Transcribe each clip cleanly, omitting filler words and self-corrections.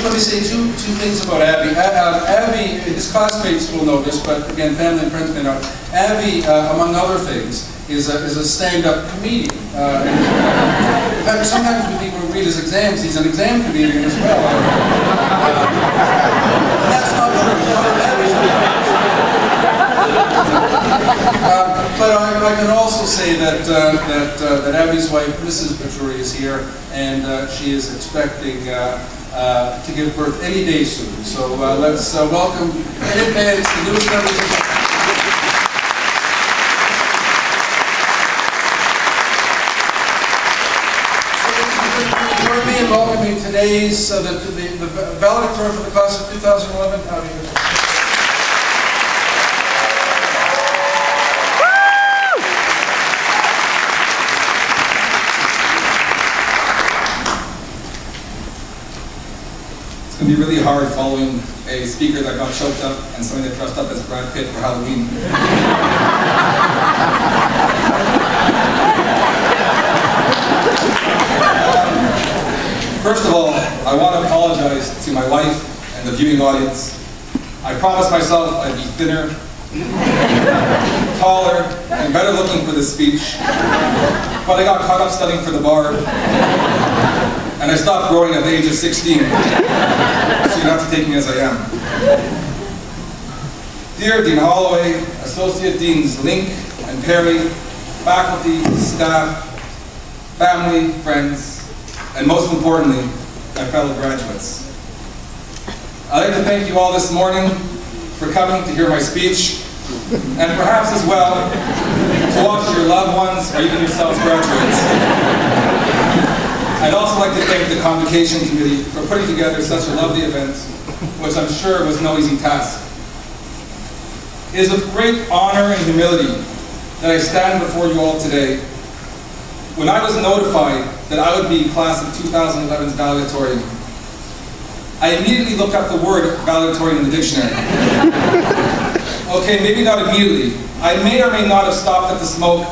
let me say two things about Avi. Avi, his classmates will know this, but again, family and friends may not. Avi, among other things, is a stand-up comedian. In fact, sometimes when people read his exams, he's an exam comedian as well. That's not but I can also say that Avi's wife, Mrs. Vaturi, is here, and she is expecting to give birth any day soon. So let's welcome in advance the newest members of the Join me in welcoming today's the valedictorian for the class of 2011, Avi Vaturi. It's going to be really hard following a speaker that got choked up and somebody that dressed up as Brad Pitt for Halloween. First of all, I want to apologize to my wife and the viewing audience. I promised myself I'd be thinner, taller, and better looking for this speech, but I got caught up studying for the bar. And I stopped growing at the age of 16, so you have to take me as I am. Dear Dean Holloway, Associate Deans Link and Perry, faculty, staff, family, friends, and most importantly, my fellow graduates. I'd like to thank you all this morning for coming to hear my speech, and perhaps as well to watch your loved ones or even yourselves graduate. I'd also like to thank the Convocation Committee for putting together such a lovely event, which I'm sure was no easy task. It is with great honor and humility that I stand before you all today. When I was notified that I would be class of 2011's valedictorian, I immediately looked up the word valedictorian in the dictionary. Okay, maybe not immediately. I may or may not have stopped at the spoke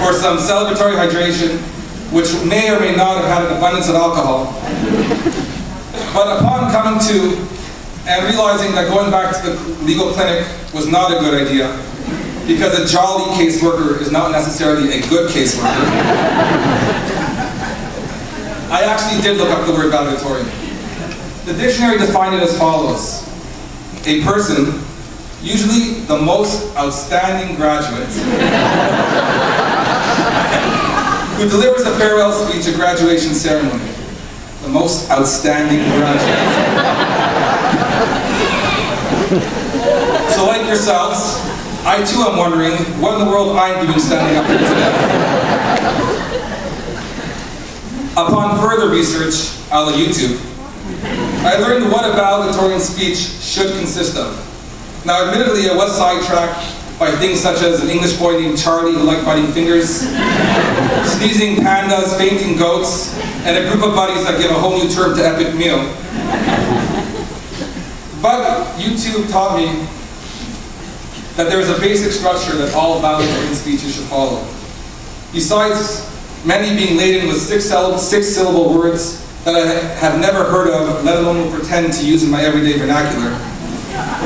for some celebratory hydration, which may or may not have had an abundance of alcohol. But upon coming to and realizing that going back to the legal clinic was not a good idea, because a jolly caseworker is not necessarily a good caseworker, I actually did look up the word valedictorian. The dictionary defined it as follows: a person, usually the most outstanding graduate, who delivers a farewell speech at graduation ceremony. The most outstanding graduate. So like yourselves, I too am wondering what in the world I'm doing standing up here today. Upon further research a la YouTube, I learned what a valedictorian speech should consist of. Now admittedly I was sidetracked by things such as an English boy named Charlie who liked biting fingers, sneezing pandas, fainting goats, and a group of buddies that give a whole new term to epic meal. But YouTube taught me that there is a basic structure that all valedictorian speeches should follow. Besides many being laden with six-syllable words that I have never heard of, let alone will pretend to use in my everyday vernacular,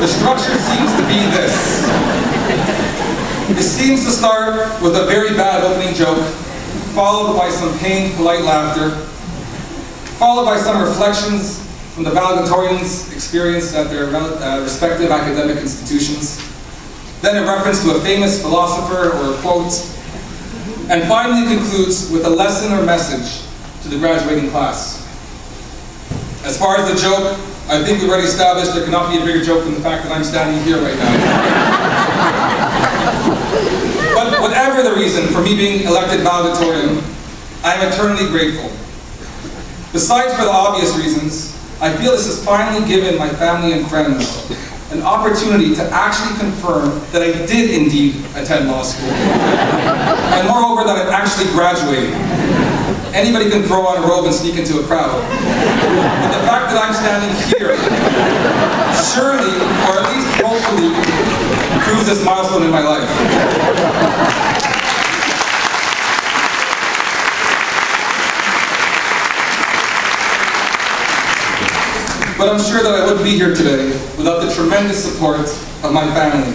the structure seems to be this. It seems to start with a very bad opening joke, followed by some pained, polite laughter, followed by some reflections from the valedictorians' experience at their respective academic institutions, then a reference to a famous philosopher or a quote, and finally concludes with a lesson or message to the graduating class. As far as the joke, I think we've already established there cannot be a bigger joke than the fact that I'm standing here right now. But whatever the reason for me being elected valedictorian, I am eternally grateful. Besides for the obvious reasons, I feel this has finally given my family and friends an opportunity to actually confirm that I did indeed attend law school. And moreover, that I'm actually graduating. Anybody can throw on a robe and sneak into a crowd. But the fact that I'm standing here, surely, or at least hopefully, proves this milestone in my life. but I'm sure that I wouldn't be here today without the tremendous support of my family,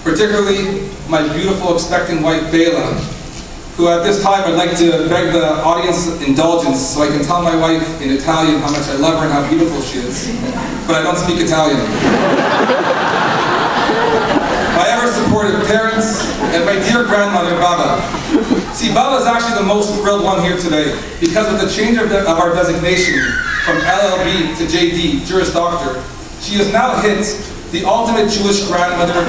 particularly my beautiful expectant wife, Bela, who at this time I'd like to beg the audience indulgence so I can tell my wife in Italian how much I love her and how beautiful she is, but I don't speak Italian. My ever-supportive parents, and my dear grandmother, Baba. See, Baba is actually the most thrilled one here today, because of the change of our designation from LLB to JD, Juris Doctor, she has now hit the ultimate Jewish grandmother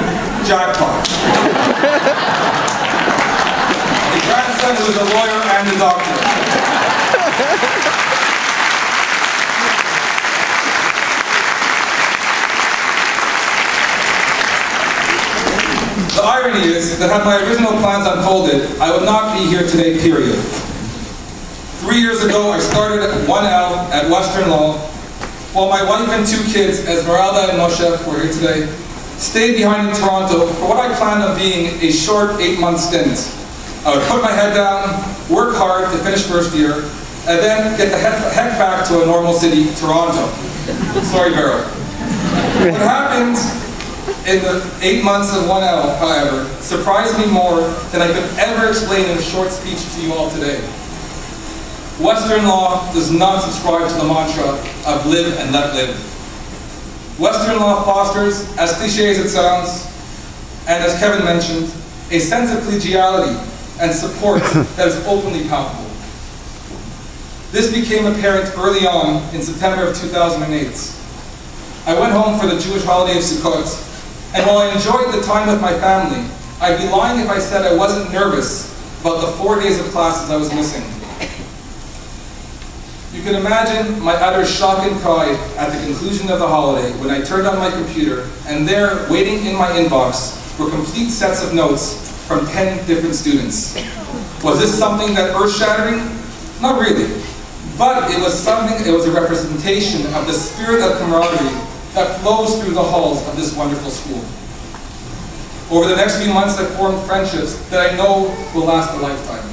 jackpot. A grandson who is a lawyer and a doctor. The irony is that had my original plans unfolded, I would not be here today, period. 3 years ago, I started at 1L at Western Law, while my wife and 2 kids, Esmeralda and Moshe, who are here today, stayed behind in Toronto for what I planned on being a short 8-month stint. I would put my head down, work hard to finish first year, and then get the heck back to a normal city, Toronto. Sorry, Vero. What happened in the 8 months of 1L, however, surprised me more than I could ever explain in a short speech to you all today. Western law does not subscribe to the mantra of live and let live. Western law fosters, as cliche as it sounds, and as Kevin mentioned, a sense of collegiality and support that is openly palpable. This became apparent early on in September of 2008. I went home for the Jewish holiday of Sukkot, and while I enjoyed the time with my family, I'd be lying if I said I wasn't nervous about the 4 days of classes I was missing. You can imagine my utter shock and pride at the conclusion of the holiday when I turned on my computer, and there, waiting in my inbox, were complete sets of notes from 10 different students. Was this something that earth-shattering? Not really. But it was a representation of the spirit of camaraderie that flows through the halls of this wonderful school. Over the next few months, I formed friendships that I know will last a lifetime,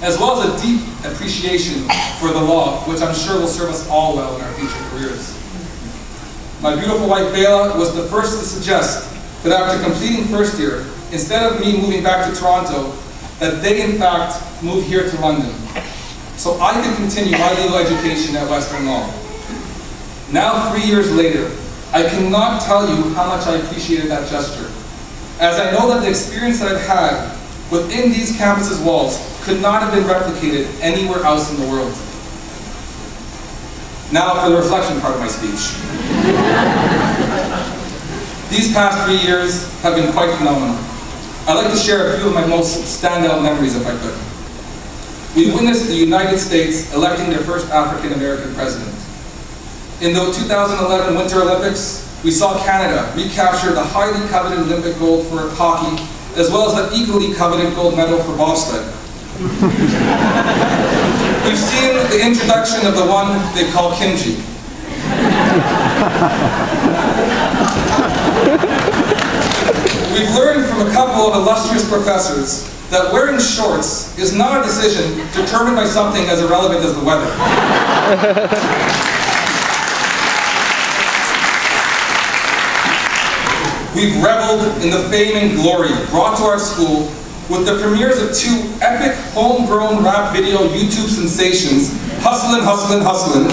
as well as a deep appreciation for the law, which I'm sure will serve us all well in our future careers. My beautiful wife, Bela, was the first to suggest that after completing first year, instead of me moving back to Toronto, that they in fact move here to London, so I could continue my legal education at Western Law. Now, 3 years later, I cannot tell you how much I appreciated that gesture, as I know that the experience that I've had within these campuses' walls could not have been replicated anywhere else in the world. Now for the reflection part of my speech. These past 3 years have been quite phenomenal. I'd like to share a few of my most standout memories if I could. We witnessed the United States electing their first African-American president. In the 2011 Winter Olympics, we saw Canada recapture the highly coveted Olympic gold for hockey, as well as the equally coveted gold medal for bobsled. We've seen the introduction of the one they call kimchi. We've learned from a couple of illustrious professors that wearing shorts is not a decision determined by something as irrelevant as the weather. We've reveled in the fame and glory brought to our school with the premieres of 2 epic homegrown rap video YouTube sensations, Hustlin', Hustlin', Hustlin',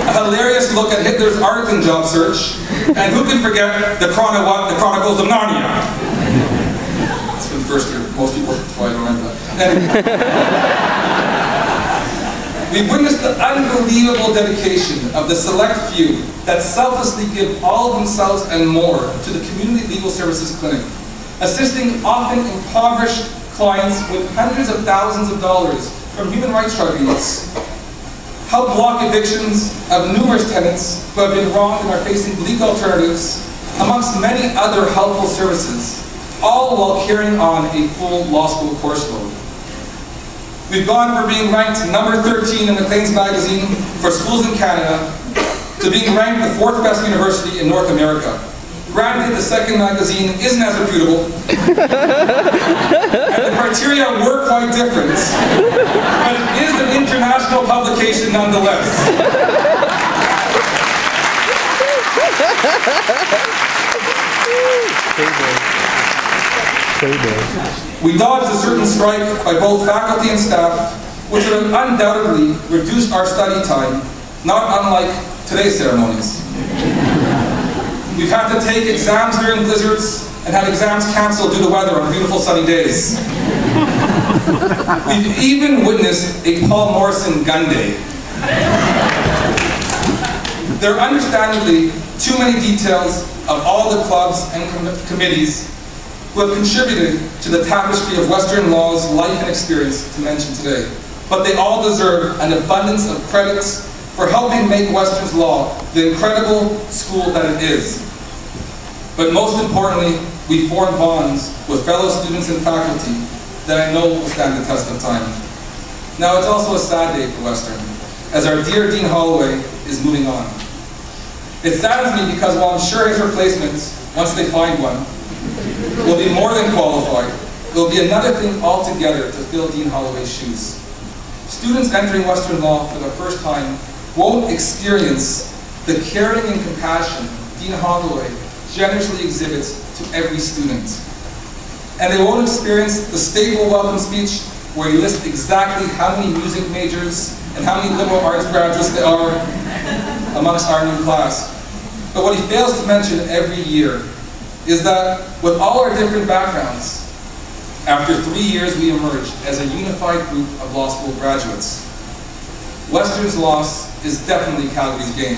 a hilarious look at Hitler's artisan job search, and who can forget the Chronicles of Narnia? It's for the first year. Most people probably don't remember that. We've witnessed the unbelievable dedication of the select few that selflessly give all of themselves and more to the Community Legal Services Clinic, assisting often impoverished clients with hundreds of thousands of dollars from human rights tribunals, help block evictions of numerous tenants who have been wronged and are facing bleak alternatives, amongst many other helpful services, all while carrying on a full law school course load. We've gone from being ranked number 13 in the Claims magazine for schools in Canada to being ranked the 4th best university in North America. Granted, the second magazine isn't as reputable, and the criteria were quite different, but it is an international publication nonetheless. We dodged a certain strike by both faculty and staff, which would have undoubtedly reduced our study time, not unlike today's ceremonies. We've had to take exams during blizzards and had exams canceled due to weather on beautiful sunny days. We've even witnessed a Paul Morrison gun day. There are understandably too many details of all the clubs and committees who have contributed to the tapestry of Western law's life and experience to mention today. But they all deserve an abundance of credits for helping make Western's law the incredible school that it is. But most importantly, we form bonds with fellow students and faculty that I know will stand the test of time. Now, it's also a sad day for Western, as our dear Dean Holloway is moving on. It saddens me because while I'm sure his replacement, once they find one, will be more than qualified, it will be another thing altogether to fill Dean Holloway's shoes. Students entering Western law for the first time won't experience the caring and compassion Dean Holloway generously exhibits to every student. And they won't experience the staple welcome speech where he lists exactly how many music majors and how many liberal arts graduates there are amongst our new class. But what he fails to mention every year is that with all our different backgrounds, after 3 years we emerged as a unified group of law school graduates. Western's loss is definitely Calgary's gain.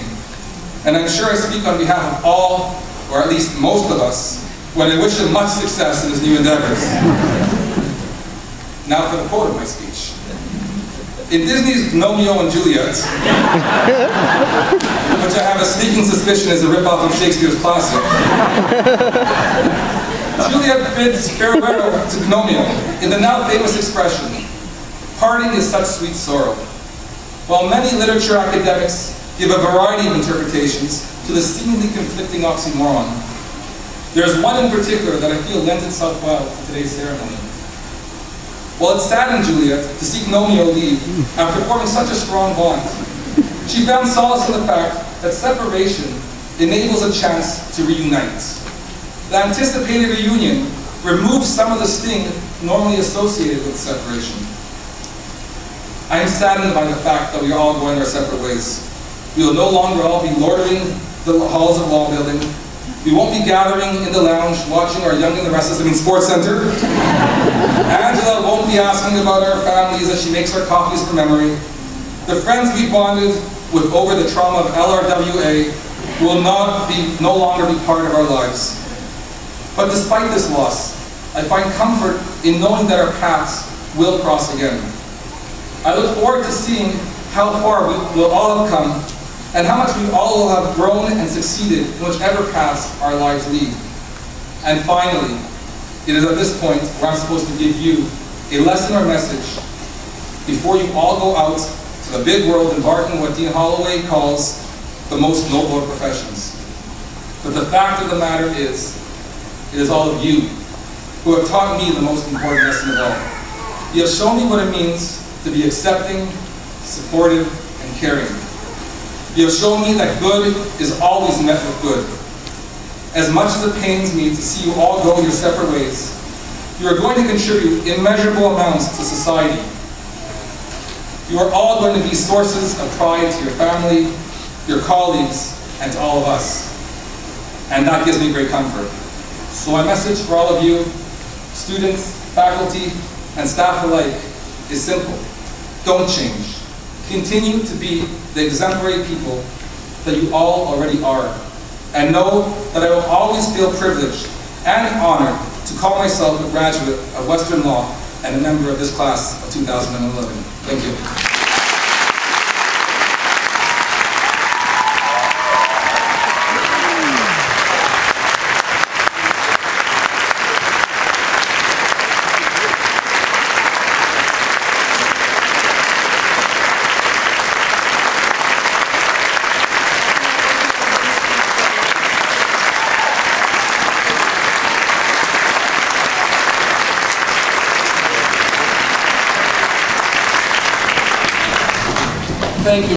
And I'm sure I speak on behalf of all, or at least most of us, when I wish him much success in his new endeavors. Now for the quote of my speech. In Disney's Romeo and Juliet, which I have a sneaking suspicion is a ripoff of Shakespeare's classic, Juliet bids farewell to Romeo in the now famous expression, "Parting is such sweet sorrow." While many literature academics give a variety of interpretations to the seemingly conflicting oxymoron, there's one in particular that I feel lends itself well to today's ceremony. While it saddened Juliet to see Romeo leave after forming such a strong bond, she found solace in the fact that separation enables a chance to reunite. The anticipated reunion removes some of the sting normally associated with separation. I am saddened by the fact that we are all going our separate ways. We will no longer all be loitering the halls of law building. We won't be gathering in the lounge watching our Young and the Restless Sports Center. Angela won't be asking about our families as she makes our coffees from memory. The friends we bonded with over the trauma of LRWA will no longer be part of our lives. But despite this loss, I find comfort in knowing that our paths will cross again. I look forward to seeing how far we will all have come and how much we all will have grown and succeeded in whichever paths our lives lead. And finally, it is at this point where I'm supposed to give you a lesson or message before you all go out to the big world embarking what Dean Holloway calls the most noble of professions. But the fact of the matter is, it is all of you who have taught me the most important lesson of all. You have shown me what it means to be accepting, supportive, and caring. You have shown me that good is always met with good. As much as it pains me to see you all go your separate ways, you are going to contribute immeasurable amounts to society. You are all going to be sources of pride to your family, your colleagues, and to all of us. And that gives me great comfort. So my message for all of you, students, faculty, and staff alike, is simple. Don't change. Continue to be the exemplary people that you all already are. And know that I will always feel privileged and honored to call myself a graduate of Western Law and a member of this class of 2011. Thank you. Thank you.